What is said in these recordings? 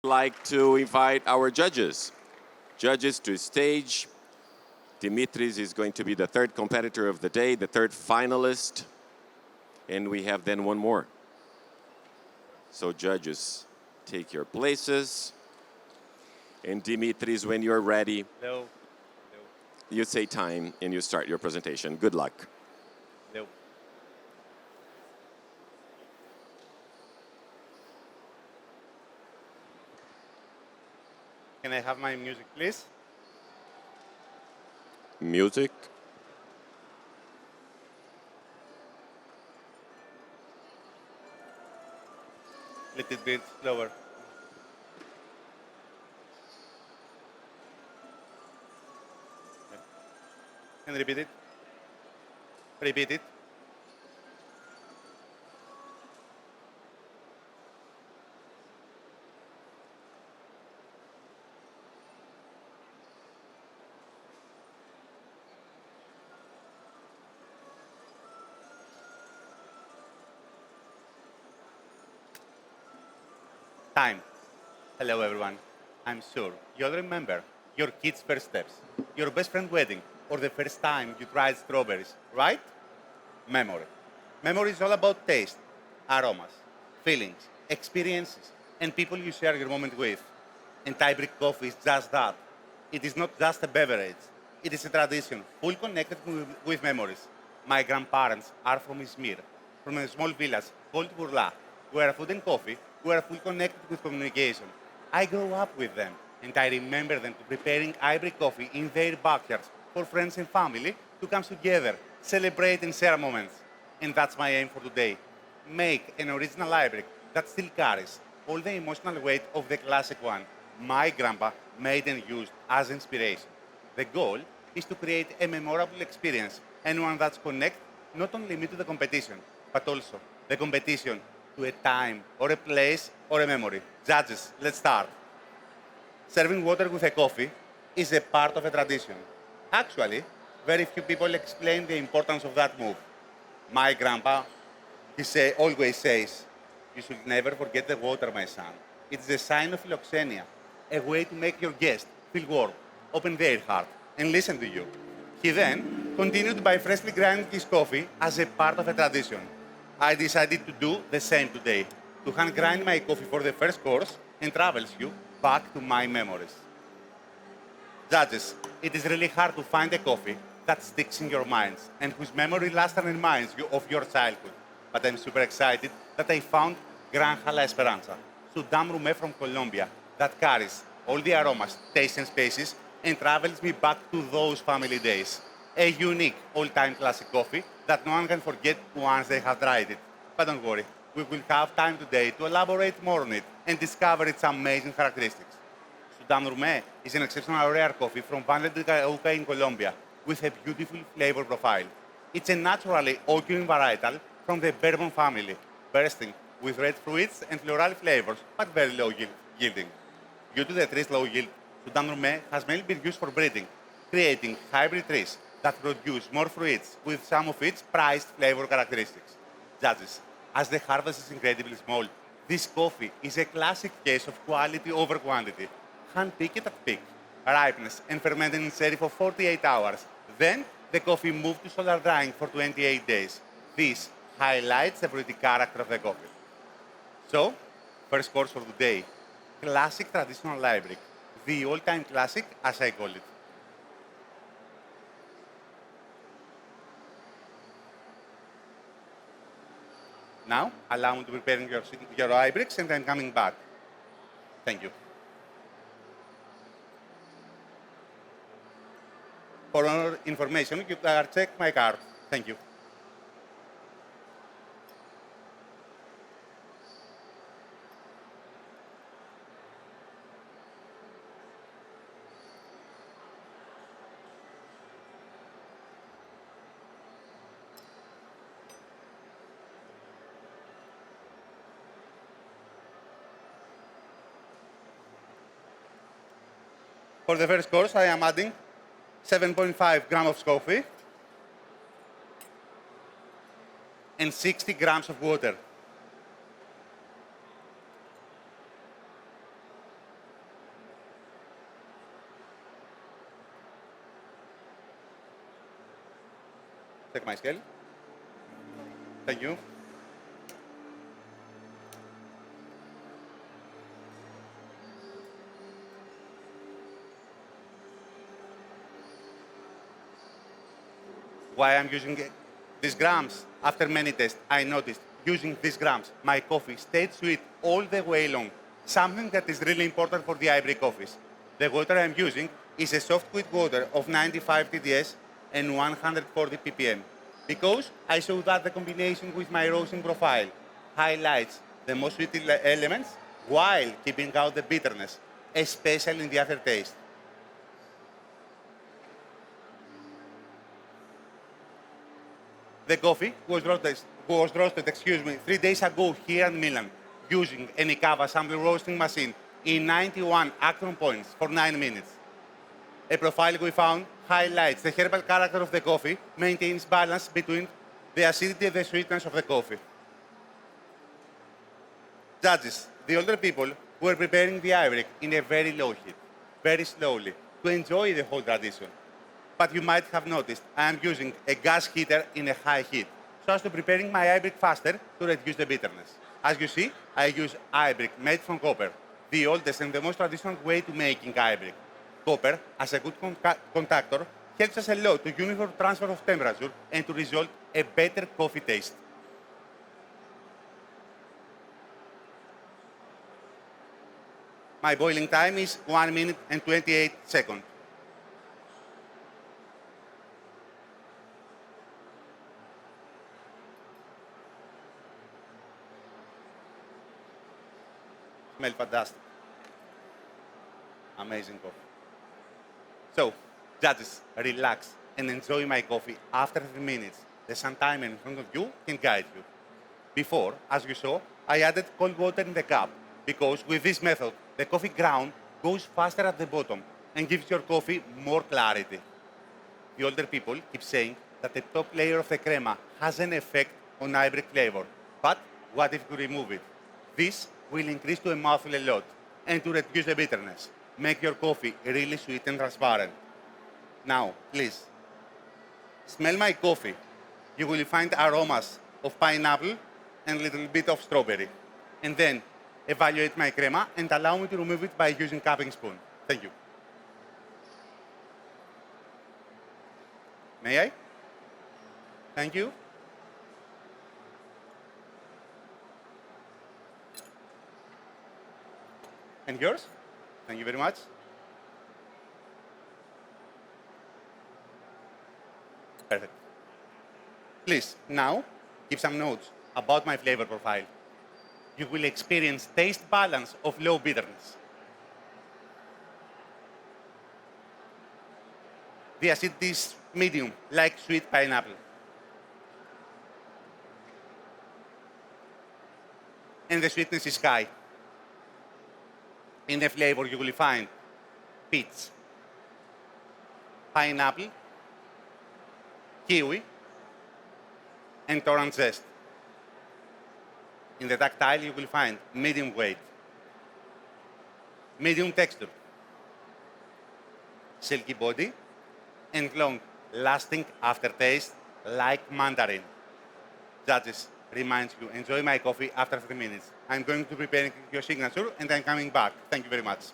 like to invite our judges. Judges to stage. Dimitris is going to be the third competitor of the day, the third finalist. And we have then one more. So judges, take your places. And Dimitris, when you're ready, Hello. you say time and you start your presentation. Good luck. Hello. Can I have my music, please? Music. Little bit slower. Can you repeat it? Repeat it. Time. Hello, everyone. I'm sure you'll remember your kid's first steps, your best friend's wedding, or the first time you tried strawberries, right? Memory. Memory is all about taste, aromas, feelings, experiences, and people you share your moment with. And Ibrik coffee is just that. It is not just a beverage. It is a tradition, full connected with memories. My grandparents are from Izmir, from a small village called Burla, where food and coffee were full connected with communication. I grew up with them, and I remember them preparing Ibrik coffee in their backyards for friends and family to come together, celebrate and share moments. And that's my aim for today. Make an original Ibrik that still carries all the emotional weight of the classic one my grandpa made and used as inspiration. The goal is to create a memorable experience and one that's connect not only me to the competition, but also the competition to a time or a place or a memory. Judges, let's start. Serving water with a coffee is a part of a tradition. Actually, very few people explain the importance of that move. My grandpa, always says, you should never forget the water, my son. It's a sign of philoxenia, a way to make your guest feel warm, open their heart, and listen to you. He then continued by freshly grinding his coffee as a part of a tradition. I decided to do the same today, to hand grind my coffee for the first course and travels you back to my memories. Judges, it is really hard to find a coffee that sticks in your minds and whose memory lasts and reminds you of your childhood. But I'm super excited that I found Granja La Esperanza, Sudam Rume from Colombia, that carries all the aromas, tastes, and spaces and travels me back to those family days. A unique, all-time classic coffee that no one can forget once they have tried it. But don't worry, we will have time today to elaborate more on it and discover its amazing characteristics. Sudan Rume is an exceptional rare coffee from Valle de Cauca in Colombia with a beautiful flavor profile. It's a naturally oaky varietal from the bourbon family, bursting with red fruits and floral flavors, but very low yielding. Due to the tree's low yield, Sudan Rume has mainly been used for breeding, creating hybrid trees that produce more fruits with some of its prized flavor characteristics. Judges, as the harvest is incredibly small, this coffee is a classic case of quality over quantity. Hand-picked at peak, ripeness, and fermented in sherry for 48 hours. Then, the coffee moved to solar drying for 28 days. This highlights the fruity character of the coffee. So, first course for today, classic traditional Ibrik, the all-time classic as I call it. Now, allow me to prepare your Ibriks and I'm coming back. Thank you. For more information, you can check my card. Thank you. For the first course, I am adding 7.5 grams of coffee and 60 grams of water. check my scale. Thank you. Why I'm using these grams? After many tests, I noticed using these grams, my coffee stayed sweet all the way long. Something that is really important for the Ibrik coffees. The water I'm using is a soft quid water of 95 TDS and 140 ppm. Because I saw that the combination with my roasting profile highlights the most sweet elements while keeping out the bitterness, especially in the aftertaste. The coffee was roasted 3 days ago here in Milan using an Icava sample roasting machine in 91 action points for 9 minutes. A profile we found highlights the herbal character of the coffee, maintains balance between the acidity and the sweetness of the coffee. Judges, the older people were preparing the Ibrik in a very low heat, very slowly, to enjoy the whole tradition. But you might have noticed I am using a gas heater in a high heat, so as to preparing my Ibrik faster to reduce the bitterness. As you see, I use Ibrik made from copper, the oldest and the most traditional way to making Ibrik. Copper, as a good conductor, helps us a lot to uniform transfer of temperature and to result a better coffee taste. My boiling time is 1 minute and 28 seconds. Smell fantastic. Amazing coffee. So, judges, relax and enjoy my coffee after 3 minutes. The sun timer in front of you can guide you. Before, as you saw, I added cold water in the cup because with this method, the coffee ground goes faster at the bottom and gives your coffee more clarity. The older people keep saying that the top layer of the crema has an effect on Ibrik flavor. But what if you remove it? This will increase to a mouthful a lot and to reduce the bitterness. Make your coffee really sweet and transparent. Now, please, smell my coffee. You will find aromas of pineapple and a little bit of strawberry. And then evaluate my crema and allow me to remove it by using cupping spoon. Thank you. May I? Thank you. And yours? Thank you very much. Perfect. Please, now, give some notes about my flavor profile. You will experience taste balance of low bitterness. The acidity is medium, like sweet pineapple. And the sweetness is high. In the flavor, you will find peach, pineapple, kiwi, and orange zest. In the tactile, you will find medium weight, medium texture, silky body, and long lasting aftertaste like mandarin. Judges, reminds you, enjoy my coffee after 3 minutes. I'm going to prepare your signature and I'm coming back. Thank you very much.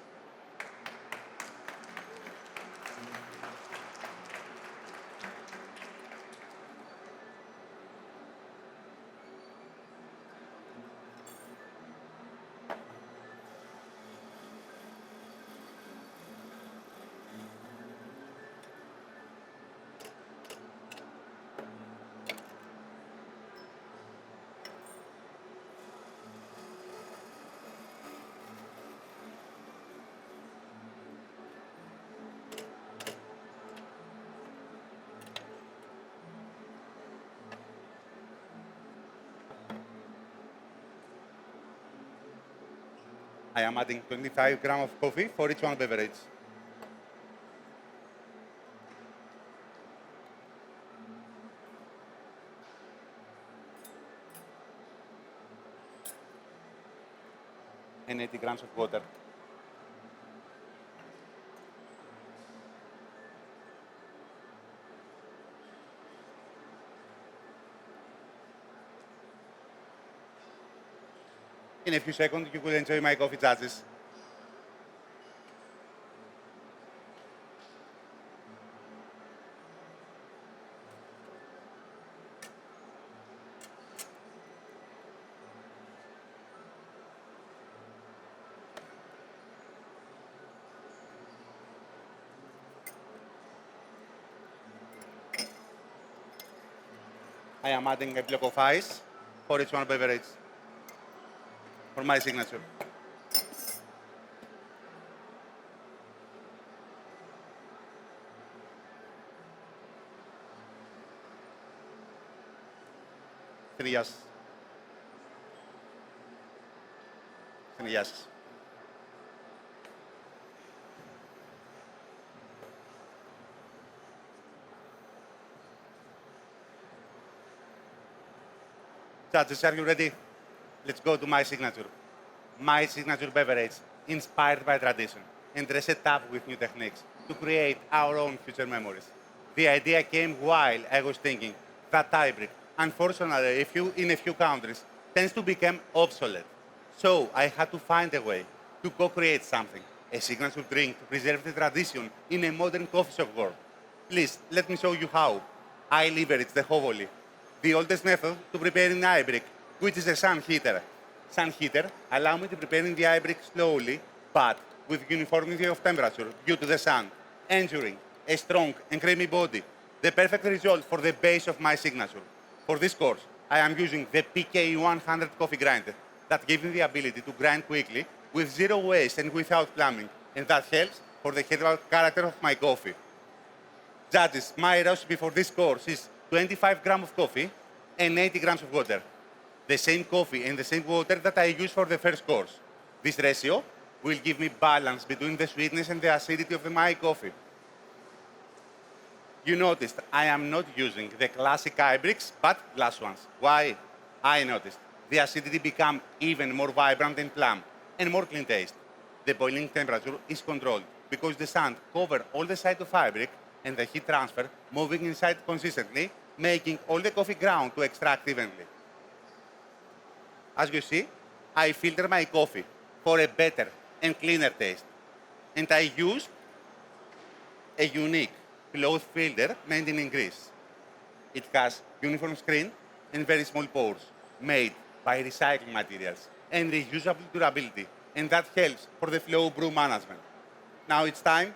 I am adding 25 grams of coffee for each one beverage. And 80 grams of water. In a few seconds, you will enjoy my coffee, judges. I am adding a block of ice for each one beverage for my signature. Three yeses. Three yeses. Judges, are you ready? Let's go to my signature. My signature beverage, inspired by tradition and dressed up with new techniques to create our own future memories. The idea came while I was thinking that Ibrik, unfortunately, in a few countries, tends to become obsolete. So I had to find a way to co-create something, a signature drink to preserve the tradition in a modern coffee shop world. Please, let me show you how. I leverage the hovoli, the oldest method to preparing Ibrik, which is a sun heater. Sun heater allow me to preparing the Ibrik slowly, but with uniformity of temperature due to the sun, ensuring a strong and creamy body, the perfect result for the base of my signature. For this course, I am using the PK100 coffee grinder that gives me the ability to grind quickly with zero waste and without plumbing, and that helps for the herbal character of my coffee. Judges, my recipe for this course is 25 grams of coffee and 80 grams of water. The same coffee and the same water that I use for the first course. This ratio will give me balance between the sweetness and the acidity of my coffee. You noticed I am not using the classic Ibriks, but glass ones. Why? I noticed the acidity become even more vibrant and plump and more clean taste. The boiling temperature is controlled because the sand covers all the side of Ibrik and the heat transfer moving inside consistently, making all the coffee ground to extract evenly. As you see, I filter my coffee for a better and cleaner taste. And I use a unique cloth filter made in Greece. It has uniform screen and very small pores made by recycled materials and reusable durability, and that helps for the flow brew management. Now it's time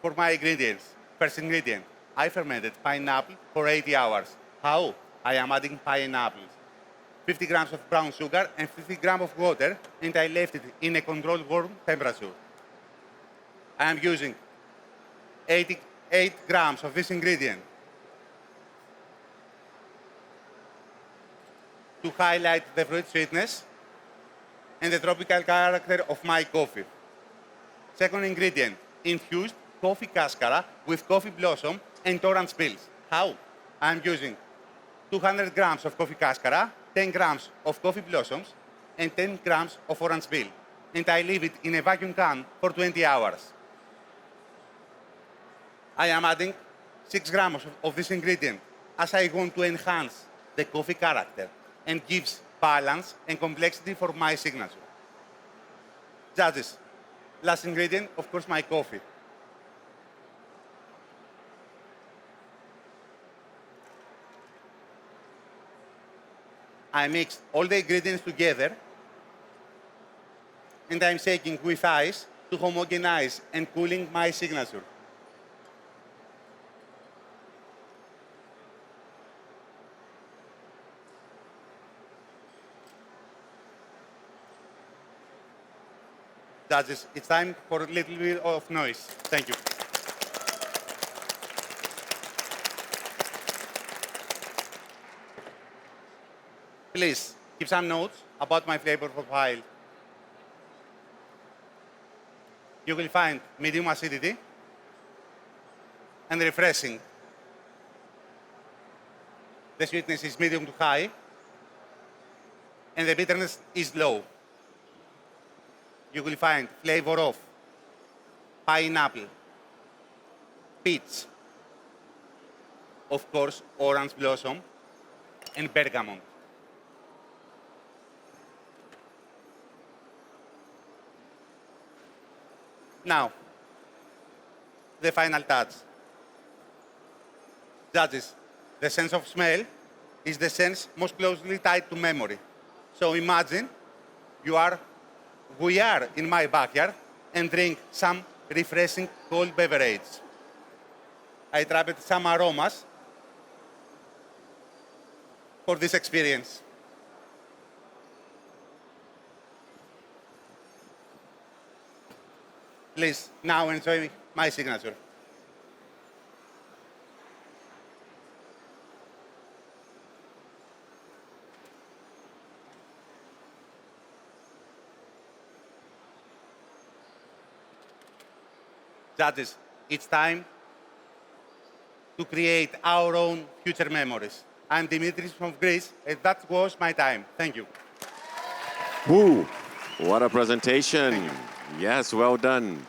for my ingredients. First ingredient, I fermented pineapple for 80 hours. How? I am adding pineapples, 50 grams of brown sugar and 50 grams of water, and I left it in a controlled warm temperature. I am using 88 grams of this ingredient to highlight the fruit sweetness and the tropical character of my coffee. Second ingredient, infused coffee cascara with coffee blossom and orange peels. How? I'm using 200 grams of coffee cascara, 10 grams of coffee blossoms, and 10 grams of orange peel. And I leave it in a vacuum can for 20 hours. I am adding 6 grams of this ingredient as I want to enhance the coffee character and gives balance and complexity for my signature. Judges, last ingredient, of course, my coffee. I mixed all the ingredients together and I'm shaking with ice to homogenize and cooling my signature. Judges, it's time for a little bit of noise. Thank you. Please, keep some notes about my flavor profile. You will find medium acidity and refreshing. The sweetness is medium to high, and the bitterness is low. You will find flavor of pineapple, peach, of course, orange blossom, and bergamot. Now, the final touch. Judges, the sense of smell is the sense most closely tied to memory. So imagine we are in my backyard and drink some refreshing cold beverage. I trapped some aromas for this experience. Please, now enjoy my signature. Judges, it's time to create our own future memories. I'm Dimitris from Greece, and that was my time. Thank you. Woo! What a presentation. Yes, well done.